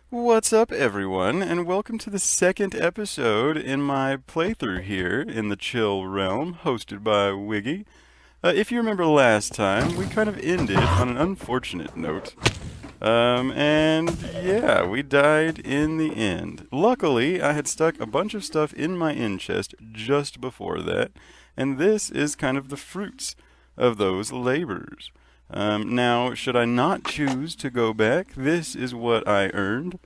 What's up, everyone, and welcome to the second episode in my playthrough here in the Chill Realm, hosted by Wiggy. If you remember last time, we kind of ended on an unfortunate note. And yeah, we died in the end. Luckily, I had stuck a bunch of stuff in my inn chest just before that, and this is kind of the fruits of those labors. Now, should I not choose to go back, this is what I earned.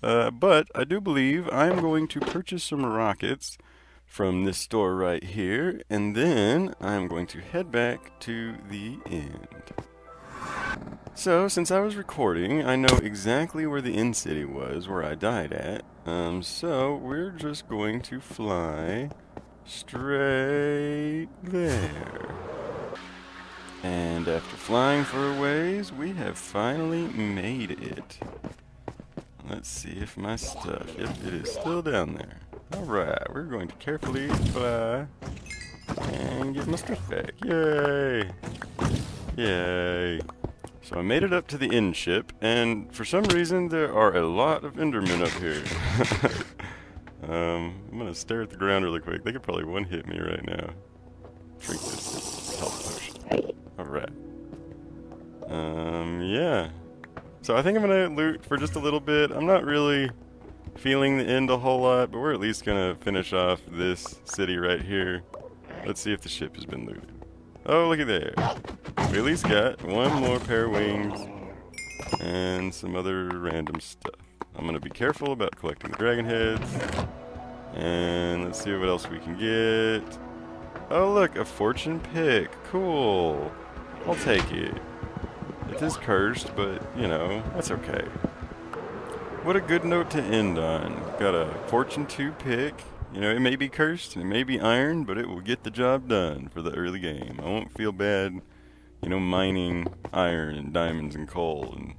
But I do believe I'm going to purchase some rockets from this store right here, and then I'm going to head back to the end. So, since I was recording, I know exactly where the end city was, where I died at. So we're just going to fly straight there. And after flying for a ways, we have finally made it. Let's see if my stuff, yep, it is still down there. Alright, we're going to carefully fly and get my stuff back. Yay! Yay! So I made it up to the inn ship, and for some reason there are a lot of Endermen up here. I'm gonna stare at the ground really quick. They could probably one-hit me right now. Drink this health potion. Alright. Yeah. So I think I'm gonna loot for just a little bit. I'm not really feeling the end a whole lot, but we're at least gonna finish off this city right here. Let's see if the ship has been looted. Oh, look at there. We at least got one more pair of wings and some other random stuff. I'm gonna be careful about collecting the dragon heads. And let's see what else we can get. Oh look, a fortune pick. Cool. I'll take it. It is cursed, but, you know, that's okay. What a good note to end on. Got a Fortune 2 pick. You know, it may be cursed, it may be iron, but it will get the job done for the early game. I won't feel bad, you know, mining iron and diamonds and coal and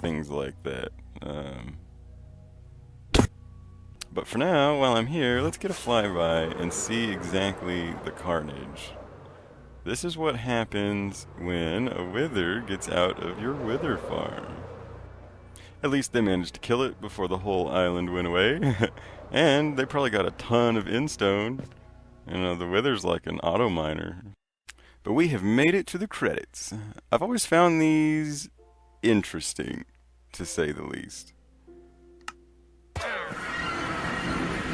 things like that. But for now, while I'm here, let's get a flyby and see exactly the carnage. This is what happens when a wither gets out of your wither farm. At least they managed to kill it before the whole island went away. And they probably got a ton of endstone. You know, the wither's like an auto miner. But we have made it to the credits. I've always found these interesting, to say the least.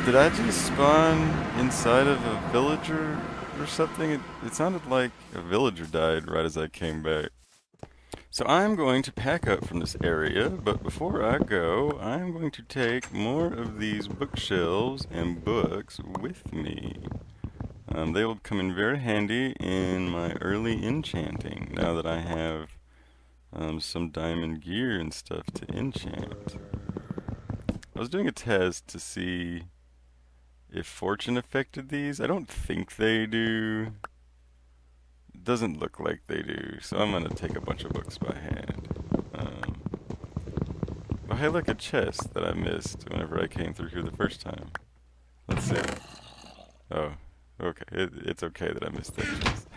Did I just spawn inside of a villager or something? It sounded like a villager died right as I came back. So I'm going to pack up from this area, but before I go, I'm going to take more of these bookshelves and books with me. They will come in very handy in my early enchanting, now that I have some diamond gear and stuff to enchant. I was doing a test to see if fortune affected these. I don't think they do. It doesn't look like they do, so I'm gonna take a bunch of books by hand. Oh hey, look, a chest that I missed whenever I came through here the first time. Let's see. Oh, okay. It's okay that I missed that chest.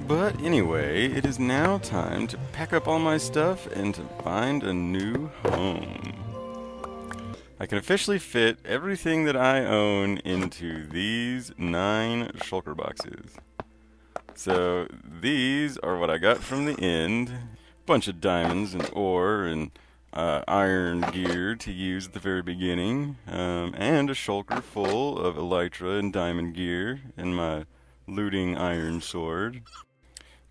But anyway, it is now time to pack up all my stuff and to find a new home. I can officially fit everything that I own into these 9 shulker boxes. So these are what I got from the end. Bunch of diamonds and ore and iron gear to use at the very beginning. And a shulker full of elytra and diamond gear and my looting iron sword.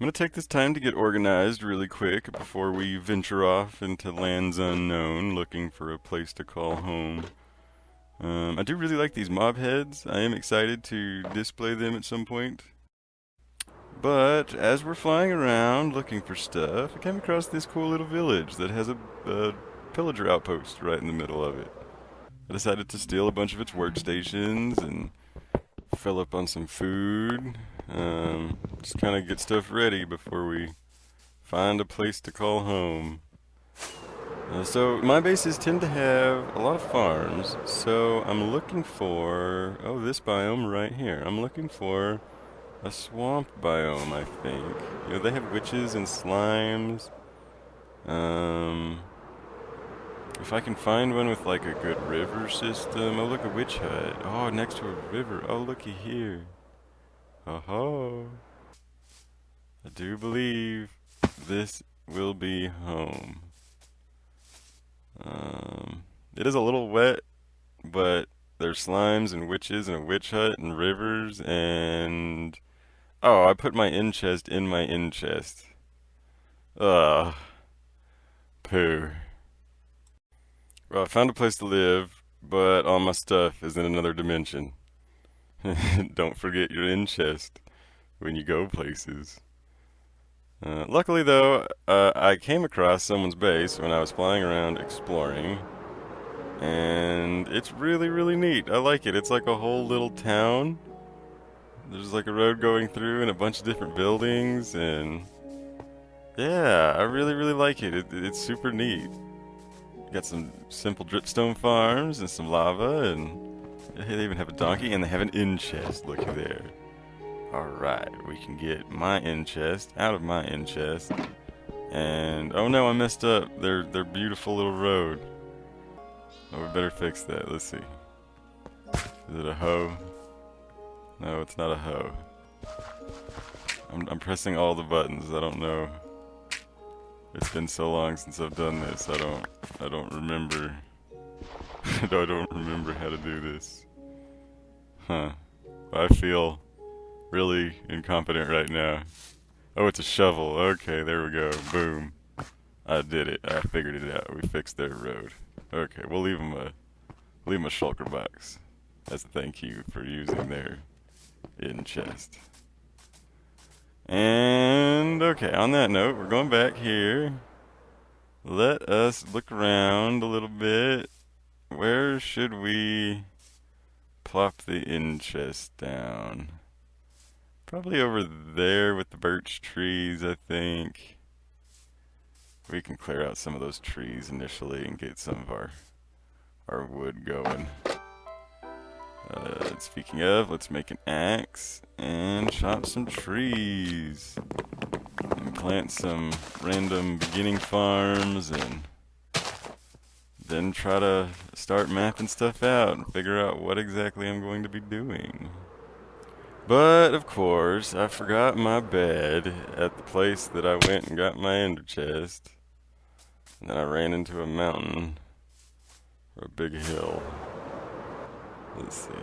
I'm going to take this time to get organized really quick before we venture off into lands unknown looking for a place to call home. I do really like these mob heads. I am excited to display them at some point. But as we're flying around looking for stuff, I came across this cool little village that has a pillager outpost right in the middle of it. I decided to steal a bunch of its workstations and fill up on some food. Just kind of get stuff ready before we find a place to call home. So my bases tend to have a lot of farms, so I'm looking for, oh, this biome right here. I'm looking for a swamp biome, I think. You know, they have witches and slimes. If I can find one with like a good river system. Oh, look, a witch hut. Oh, next to a river. Oh, looky here. Oh, I do believe this will be home. It is a little wet, but there's slimes and witches and a witch hut and rivers and... Oh, I put my in chest in my in chest. Ugh. Poo. Well, I found a place to live, but all my stuff is in another dimension. Don't forget your in chest when you go places. Luckily, though, I came across someone's base when I was flying around exploring, and it's really, really neat. I like it. It's like a whole little town. There's like a road going through and a bunch of different buildings, and yeah, I really, really like it. It's super neat. Got some simple dripstone farms and some lava, and hey, they even have a donkey, and they have an in chest. Looky there. Alright, we can get my in chest out of my in chest. And oh no, I messed up their beautiful little road. Oh, we better fix that. Let's see. Is it a hoe? No, it's not a hoe. I'm pressing all the buttons. I don't know. It's been so long since I've done this. I don't remember. I don't remember how to do this. Huh. I feel really incompetent right now. Oh, it's a shovel. Okay, there we go. Boom. I did it. I figured it out. We fixed their road. Okay, we'll leave them a shulker box as a thank you for using their in chest. And okay, on that note, we're going back here. Let us look around a little bit. Where should we plop the in chest down? Probably over there with the birch trees, I think. We can clear out some of those trees initially and get some of our wood going. Speaking of, let's make an axe and chop some trees. And plant some random beginning farms and then try to start mapping stuff out and figure out what exactly I'm going to be doing. But, of course, I forgot my bed at the place that I went and got my ender chest. And then I ran into a mountain or a big hill. Let's see.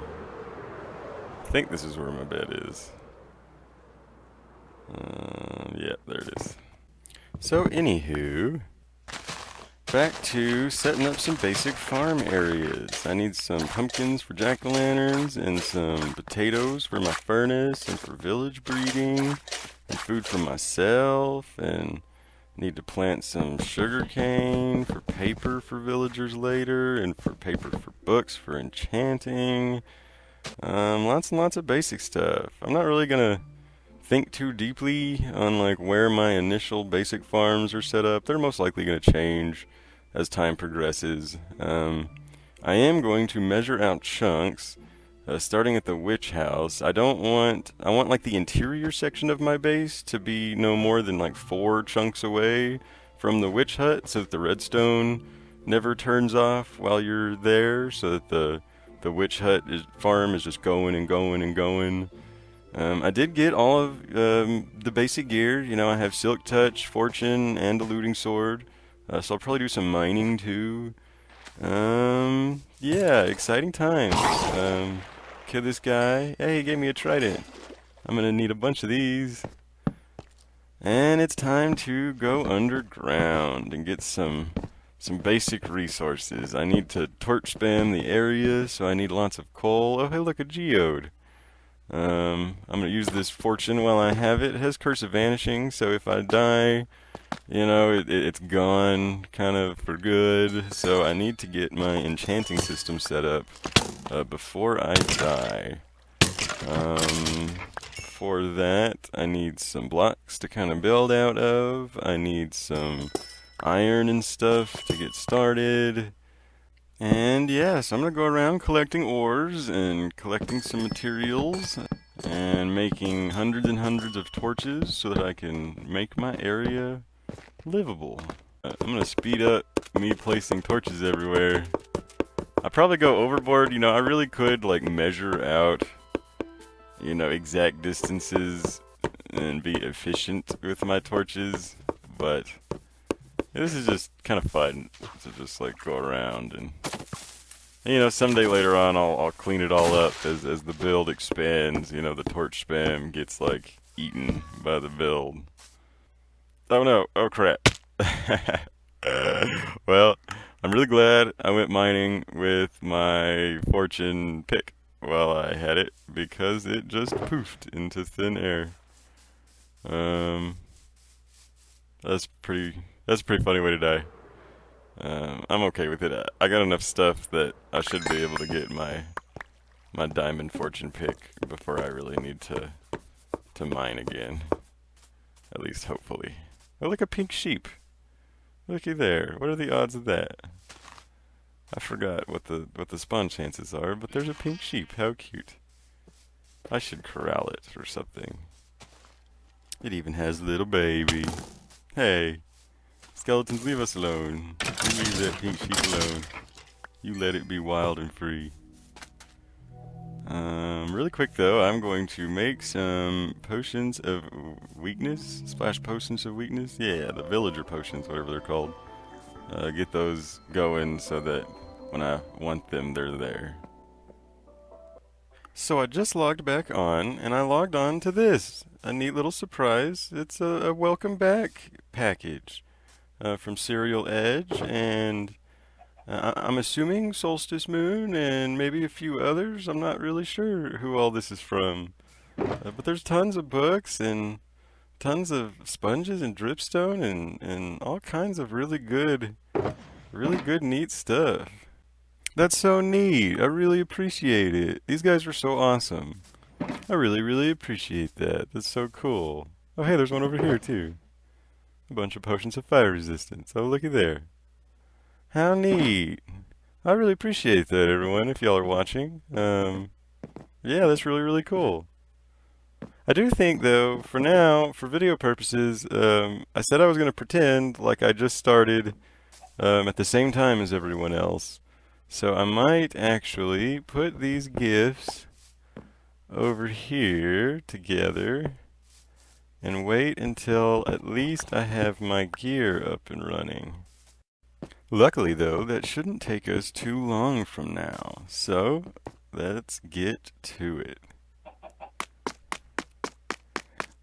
I think this is where my bed is. Yeah, there it is. So, anywho, back to setting up some basic farm areas. I need some pumpkins for jack-o'-lanterns and some potatoes for my furnace and for village breeding and food for myself, and need to plant some sugar cane for paper for villagers later and for paper for books for enchanting. Lots and lots of basic stuff. I'm not really gonna think too deeply on like where my initial basic farms are set up. They're most likely gonna change as time progresses. I am going to measure out chunks, starting at the witch house. I want like the interior section of my base to be no more than like 4 chunks away from the witch hut, so that the redstone never turns off while you're there, so that the witch hut farm is just going and going and going. I did get all of the basic gear. You know, I have Silk Touch, Fortune, and a looting sword. So I'll probably do some mining too. Yeah, exciting times. Kill this guy. Hey, he gave me a trident. I'm gonna need a bunch of these. And it's time to go underground and get some basic resources. I need to torch spam the area, so I need lots of coal. Oh, hey, look, a geode. I'm gonna use this fortune while I have it. It has Curse of Vanishing, so if I die, you know, it's gone kind of for good. So I need to get my enchanting system set up before I die. For that, I need some blocks to kind of build out of. I need some iron and stuff to get started. And yeah, so I'm going to go around collecting ores and collecting some materials and making hundreds and hundreds of torches so that I can make my area livable. I'm gonna speed up me placing torches everywhere. I probably go overboard, you know, I really could like measure out, you know, exact distances and be efficient with my torches, but this is just kind of fun to just like go around and you know, someday later on I'll clean it all up as the build expands, you know, the torch spam gets like eaten by the build. Oh no, oh crap. Well, I'm really glad I went mining with my fortune pick while I had it because it just poofed into thin air. That's a pretty funny way to die. I'm okay with it. I got enough stuff that I should be able to get my diamond fortune pick before I really need to mine again. At least hopefully. Oh, look, a pink sheep. Looky there. What are the odds of that? I forgot what the spawn chances are, but there's a pink sheep. How cute. I should corral it or something. It even has a little baby. Hey, skeletons, leave us alone. You leave that pink sheep alone. You let it be wild and free. Really quick though, I'm going to make some potions of weakness. Splash potions of weakness? Yeah, the villager potions, whatever they're called. Get those going so that when I want them, they're there. So I just logged back on, and I logged on to this. A neat little surprise. It's a welcome back package from Serial Edge, and I'm assuming Solstice Moon and maybe a few others. I'm not really sure who all this is from. But there's tons of books and tons of sponges and dripstone and all kinds of really good neat stuff. That's so neat. I really appreciate it. These guys are so awesome. I really appreciate that. That's so cool. Oh hey, there's one over here too. A bunch of potions of fire resistance. Oh looky there. How neat. I really appreciate that, everyone, if y'all are watching. Yeah, that's really cool. I do think, though, for now, for video purposes, I said I was going to pretend like I just started at the same time as everyone else. So I might actually put these gifts over here together and wait until at least I have my gear up and running. Luckily, though, that shouldn't take us too long from now, so let's get to it.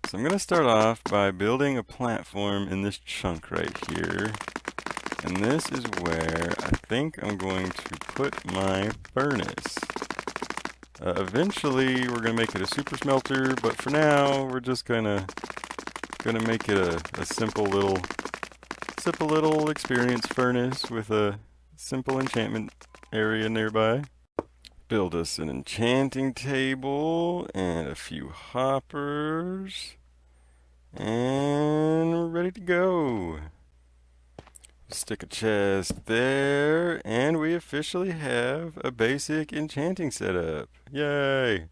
So I'm going to start off by building a platform in this chunk right here, and this is where I think I'm going to put my furnace. Eventually, we're going to make it a super smelter, but for now, we're just gonna make it a simple little experience furnace with a simple enchantment area nearby. Build us an enchanting table and a few hoppers. And we're ready to go. Stick a chest there, and we officially have a basic enchanting setup. Yay!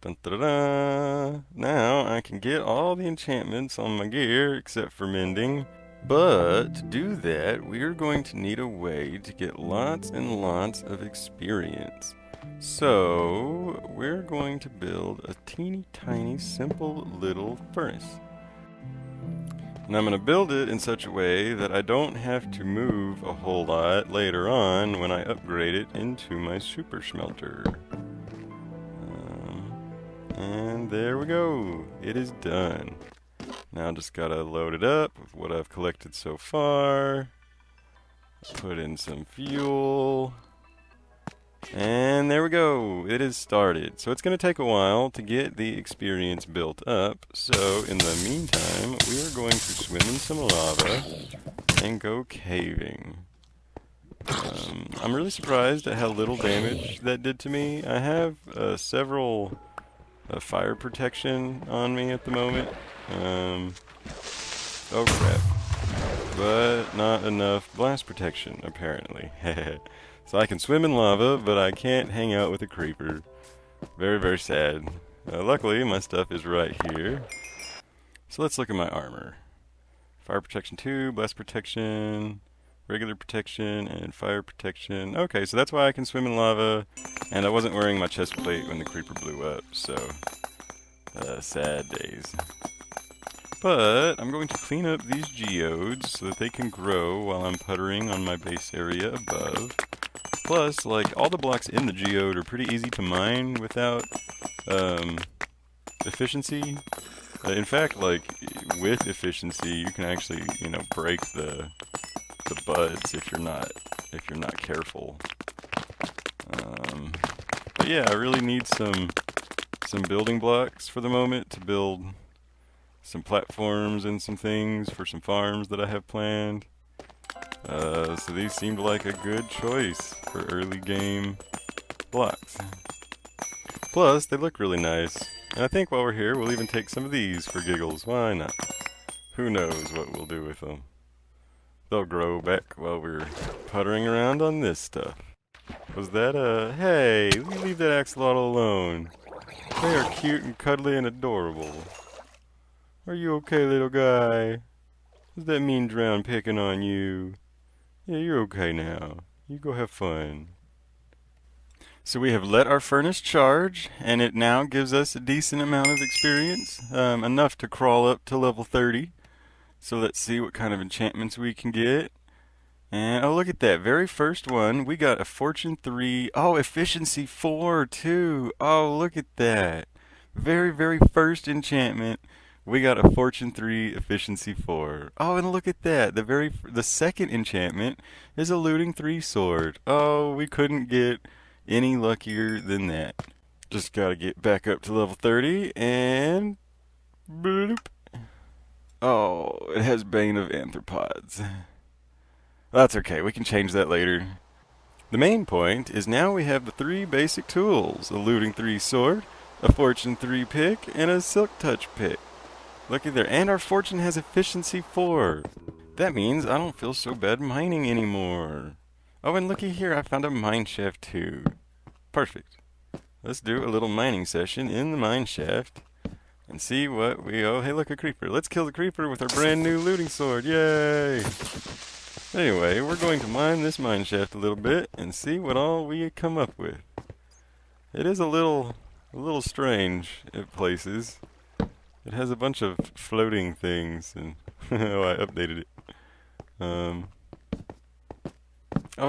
Dun, dun, dun, dun. Now I can get all the enchantments on my gear except for mending. But to do that, we are going to need a way to get lots and lots of experience. So we're going to build a teeny tiny simple little furnace. And I'm going to build it in such a way that I don't have to move a whole lot later on when I upgrade it into my super smelter. And there we go. It is done. Now just gotta load it up with what I've collected so far. Put in some fuel. And there we go. It is started. So it's gonna take a while to get the experience built up. So in the meantime, we are going to swim in some lava and go caving. I'm really surprised at how little damage that did to me. I have several fire protection on me at the moment. Oh crap. But not enough blast protection, apparently. So I can swim in lava, but I can't hang out with a creeper. Very sad. Luckily, my stuff is right here. So let's look at my armor. Fire protection 2, blast protection, regular protection, and fire protection. Okay, so that's why I can swim in lava, and I wasn't wearing my chest plate when the creeper blew up, so sad days. But I'm going to clean up these geodes so that they can grow while I'm puttering on my base area above. Plus, like, all the blocks in the geode are pretty easy to mine without efficiency. In fact, like, with efficiency, you can actually, you know, break the buds if you're not careful. But yeah, I really need some building blocks for the moment to build some platforms and some things for some farms that I have planned. So these seemed like a good choice for early game blocks. Plus, they look really nice. And I think while we're here, we'll even take some of these for giggles. Why not? Who knows what we'll do with them. They'll grow back while we're puttering around on this stuff. Was that hey, leave that axolotl alone. They are cute and cuddly and adorable. Are you okay, little guy? Was that mean drown picking on you? Yeah, you're okay now. You go have fun. So we have let our furnace charge, and it now gives us a decent amount of experience, enough to crawl up to level 30. So let's see what kind of enchantments we can get. And oh, look at that, very first one, we got a Fortune 3, oh, Efficiency 4 too. Oh, look at that. Very, very first enchantment, we got a Fortune 3, Efficiency 4. Oh, and look at that, the second enchantment is a Looting 3 sword. Oh, we couldn't get any luckier than that. Just gotta get back up to level 30, and bloop. Oh, it has Bane of Arthropods. That's okay, we can change that later. The main point is now we have the 3 basic tools, a Looting 3 sword, a Fortune 3 pick, and a Silk Touch pick. Looky there, and our Fortune has Efficiency 4. That means I don't feel so bad mining anymore. Oh, and looky here, I found a mine shaft too. Perfect. Let's do a little mining session in the mine shaft and see what we... Oh, hey, look, a creeper. Let's kill the creeper with our brand new looting sword. Yay! Anyway, we're going to mine this mine shaft a little bit and see what all we come up with. It is a little strange at places. It has a bunch of floating things, and oh, I updated it. Oh,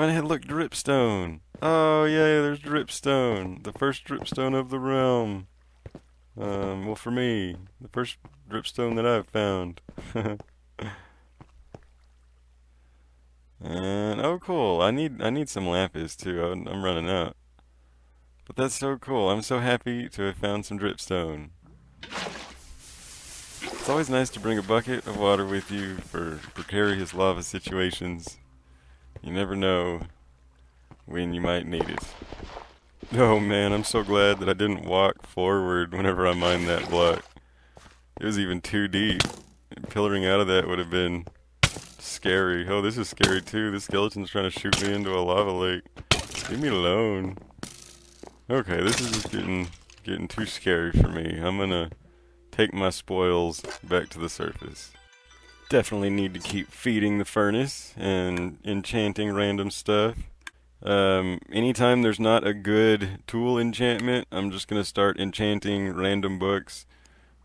and it had, look, dripstone. Oh, yeah, there's dripstone. The first dripstone of the realm. Well, for me, the first dripstone that I've found. And, oh, cool. I need some lapis, too. I'm running out. But that's so cool. I'm so happy to have found some dripstone. It's always nice to bring a bucket of water with you for precarious lava situations. You never know when you might need it. Oh man, I'm so glad that I didn't walk forward whenever I mined that block. It was even too deep. Pillaring out of that would have been scary. Oh, this is scary too. This skeleton's trying to shoot me into a lava lake. Leave me alone. Okay, this is just getting too scary for me. I'm gonna take my spoils back to the surface. Definitely need to keep feeding the furnace and enchanting random stuff. Anytime there's not a good tool enchantment, I'm just gonna start enchanting random books.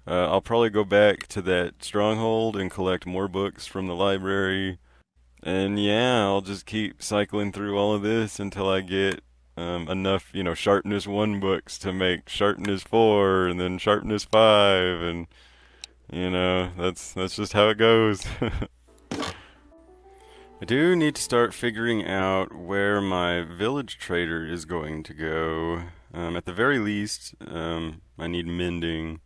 I'll probably go back to that stronghold and collect more books from the library. And yeah, I'll just keep cycling through all of this until I get enough, you know, sharpness 1 books to make sharpness 4 and then sharpness 5, and you know, that's just how it goes. I do need to start figuring out where my village trader is going to go. At the very least, I need mending,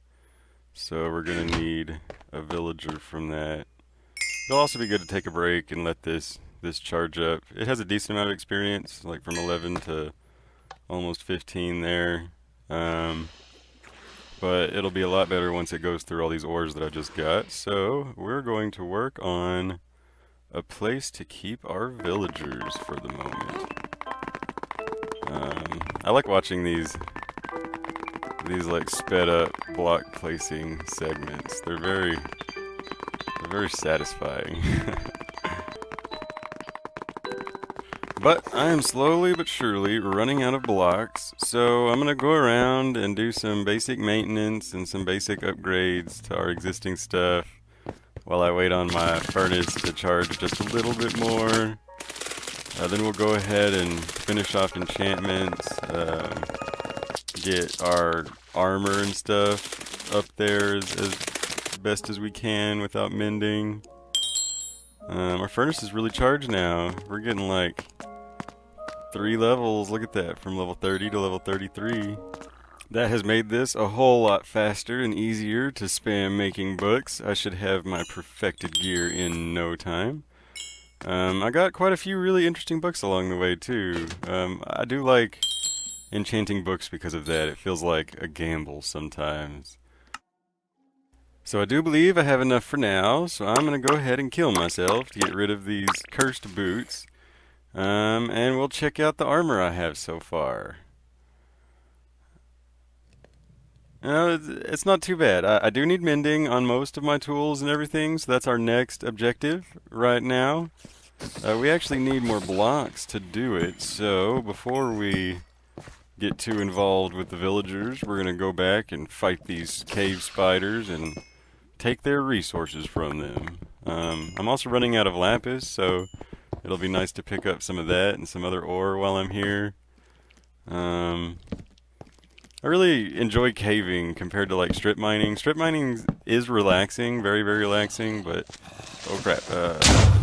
so we're gonna need a villager from that. It'll also be good to take a break and let this charge up. It has a decent amount of experience, like from 11 to almost 15 there. But it'll be a lot better once it goes through all these ores that I just got. So we're going to work on a place to keep our villagers for the moment. I like watching these like sped up block placing segments. They're very very satisfying. But I am slowly but surely running out of blocks, so I'm gonna go around and do some basic maintenance and some basic upgrades to our existing stuff while I wait on my furnace to charge just a little bit more. Then we'll go ahead and finish off enchantments, get our armor and stuff up there as best as we can without mending. Our furnace is really charged now. We're getting like 3 levels, look at that, from level 30 to level 33. That has made this a whole lot faster and easier to spam making books. I should have my perfected gear in no time. I got quite a few really interesting books along the way too. I do like enchanting books because of that. It feels like a gamble sometimes. So I do believe I have enough for now, so I'm going to go ahead and kill myself to get rid of these cursed boots. And we'll check out the armor I have so far. It's not too bad. I do need mending on most of my tools and everything, so that's our next objective right now. We actually need more blocks to do it, so before we get too involved with the villagers, we're going to go back and fight these cave spiders and take their resources from them. I'm also running out of lapis, so it'll be nice to pick up some of that and some other ore while I'm here. I really enjoy caving compared to like strip mining. Strip mining is relaxing, very, very relaxing, but oh crap,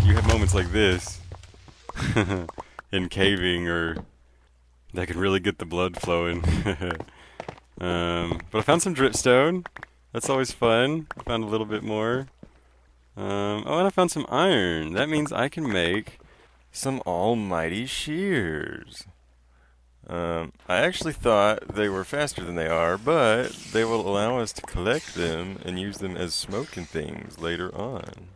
you have moments like this in caving or that can really get the blood flowing. But I found some dripstone. That's always fun. I found a little bit more. Oh, and I found some iron. That means I can make some almighty shears. I actually thought they were faster than they are, but they will allow us to collect them and use them as smoke and things later on.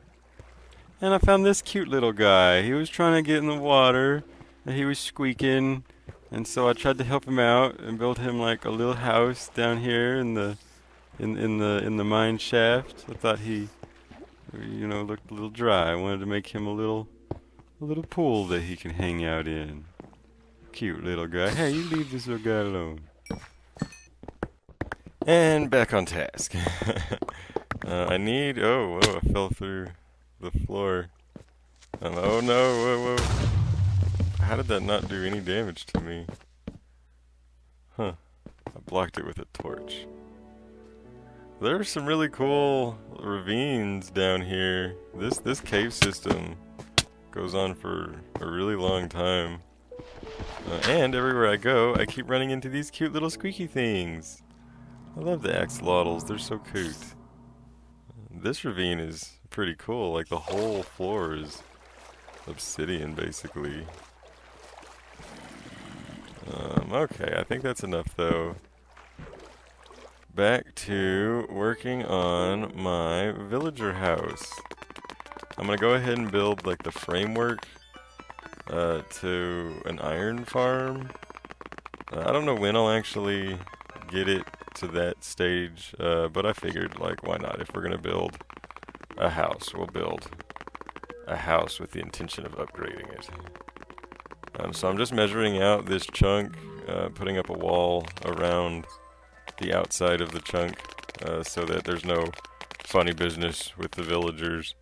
And I found this cute little guy. He was trying to get in the water, and he was squeaking, and so I tried to help him out and build him like a little house down here in the mine shaft. I thought he, looked a little dry. I wanted to make him a little pool that he can hang out in. Cute little guy. Hey, you leave this little guy alone. And back on task. I need... Oh, whoa, I fell through the floor. Oh no, whoa. How did that not do any damage to me? Huh. I blocked it with a torch. There are some really cool ravines down here. This cave system goes on for a really long time. And everywhere I go, I keep running into these cute little squeaky things. I love the axolotls, they're so cute. This ravine is pretty cool, like the whole floor is obsidian basically. Okay, I think that's enough though. Back to working on my villager house. I'm gonna go ahead and build like the framework to an iron farm. I don't know when I'll actually get it to that stage, but I figured, like, why not? If we're gonna build a house, we'll build a house with the intention of upgrading it. So I'm just measuring out this chunk, putting up a wall around the outside of the chunk, so that there's no funny business with the villagers.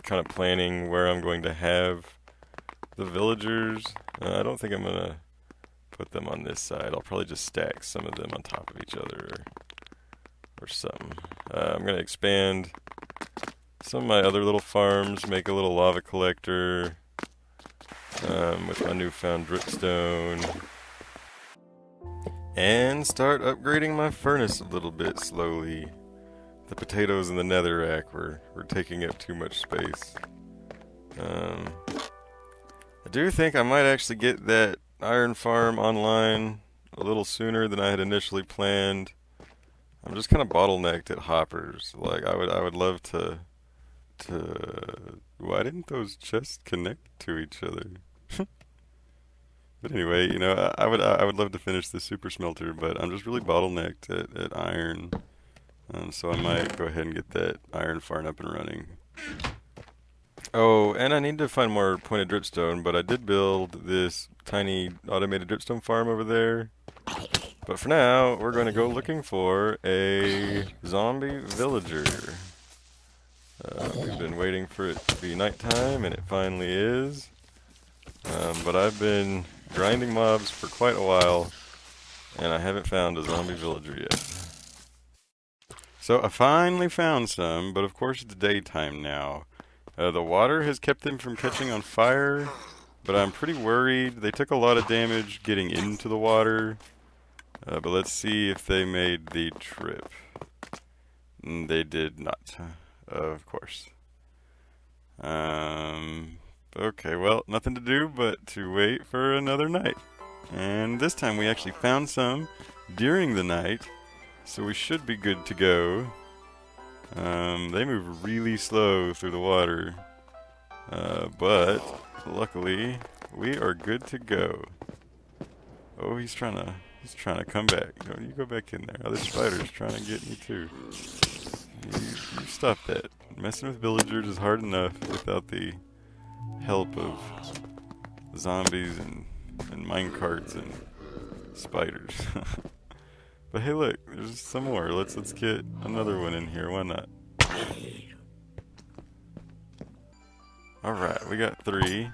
Kind of planning where I'm going to have the villagers. I don't think I'm going to put them on this side. I'll probably just stack some of them on top of each other or something. I'm going to expand some of my other little farms, make a little lava collector with my newfound dripstone, and start upgrading my furnace a little bit slowly. The potatoes in the netherrack were taking up too much space. I do think I might actually get that iron farm online a little sooner than I had initially planned. I'm just kind of bottlenecked at hoppers. Like I would love to. Why didn't those chests connect to each other? But anyway, I would love to finish the super smelter, but I'm just really bottlenecked at iron. So I might go ahead and get that iron farm up and running. Oh, and I need to find more pointed dripstone, but I did build this tiny automated dripstone farm over there. But for now, we're going to go looking for a zombie villager. We've been waiting for it to be nighttime, and it finally is. But I've been grinding mobs for quite a while, and I haven't found a zombie villager yet. So I finally found some, but of course it's daytime now. The water has kept them from catching on fire, but I'm pretty worried. They took a lot of damage getting into the water, but let's see if they made the trip. They did not, of course. Okay, well, nothing to do but to wait for another night. And this time we actually found some during the night, so we should be good to go. They move really slow through the water, but luckily we are good to go. Oh, he's trying to come back. No, you go back in there. Oh, this spider's trying to get me too. You stop that. Messing with villagers is hard enough without the help of zombies and minecarts and spiders. But hey, look, there's some more. Let's get another one in here. Why not? Alright, we got 3.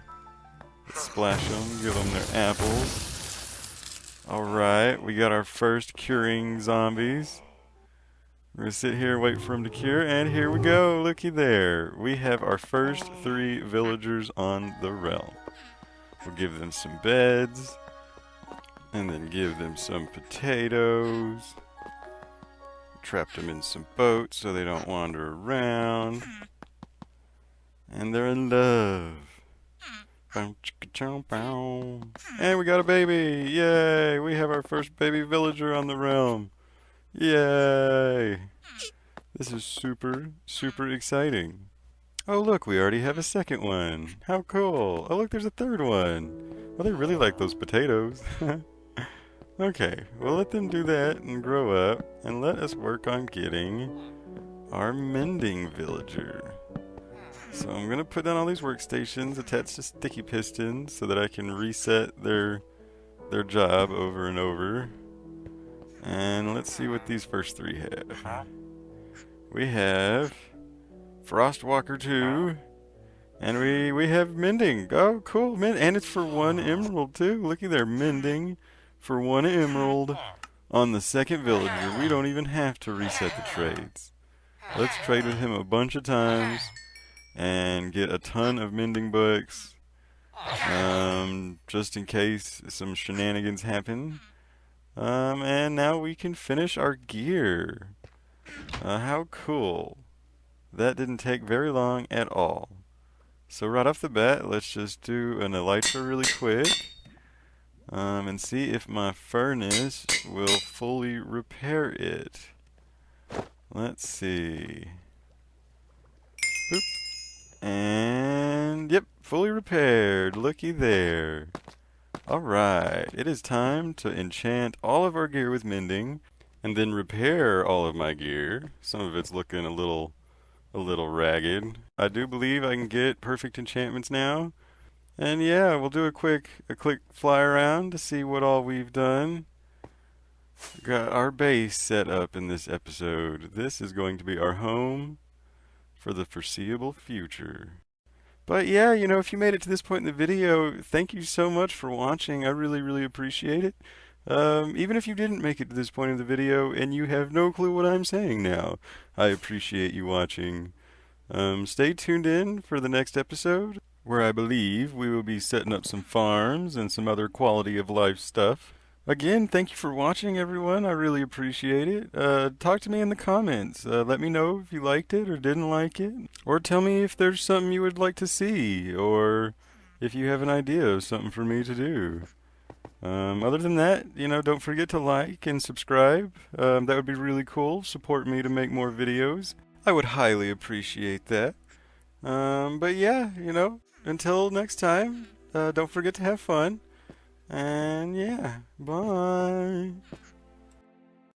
Let's splash them, give them their apples. Alright, we got our first curing zombies. We're gonna sit here and wait for them to cure, and here we go. Looky there. We have our first 3 villagers on the realm. We'll give them some beds, and then give them some potatoes. Trap them in some boats so they don't wander around. And they're in love. And we got a baby! Yay! We have our first baby villager on the realm. Yay! This is super, super exciting. Oh look, we already have a second one. How cool! Oh look, there's a third one. Well, they really like those potatoes. Okay, we'll let them do that and grow up, and let us work on getting our Mending Villager. So I'm going to put down all these workstations attached to sticky pistons so that I can reset their job over and over. And let's see what these first 3 have. We have Frostwalker 2, and we have Mending. Oh, cool. And it's for 1 emerald too. Looky there, Mending for 1 emerald on the second villager. We don't even have to reset the trades. Let's trade with him a bunch of times and get a ton of mending books, just in case some shenanigans happen. And now we can finish our gear. How cool. That didn't take very long at all. So right off the bat, let's just do an elytra really quick. And see if my furnace will fully repair it. Let's see. Boop. And yep, fully repaired. Looky there. Alright, it is time to enchant all of our gear with mending, and then repair all of my gear. Some of it's looking a little ragged. I do believe I can get perfect enchantments now. And yeah, we'll do a quick fly around to see what all we've done. Got our base set up in this episode. This is going to be our home for the foreseeable future. But yeah, you know, if you made it to this point in the video, thank you so much for watching. I really, really appreciate it. Even if you didn't make it to this point in the video and you have no clue what I'm saying now, I appreciate you watching. Stay tuned in for the next episode, where I believe we will be setting up some farms and some other quality of life stuff. Again, thank you for watching, everyone. I really appreciate it. Talk to me in the comments. Let me know if you liked it or didn't like it. Or tell me if there's something you would like to see, or if you have an idea of something for me to do. Other than that, you know, don't forget to like and subscribe. That would be really cool. Support me to make more videos. I would highly appreciate that. But yeah, you know, until next time, don't forget to have fun. And yeah, bye.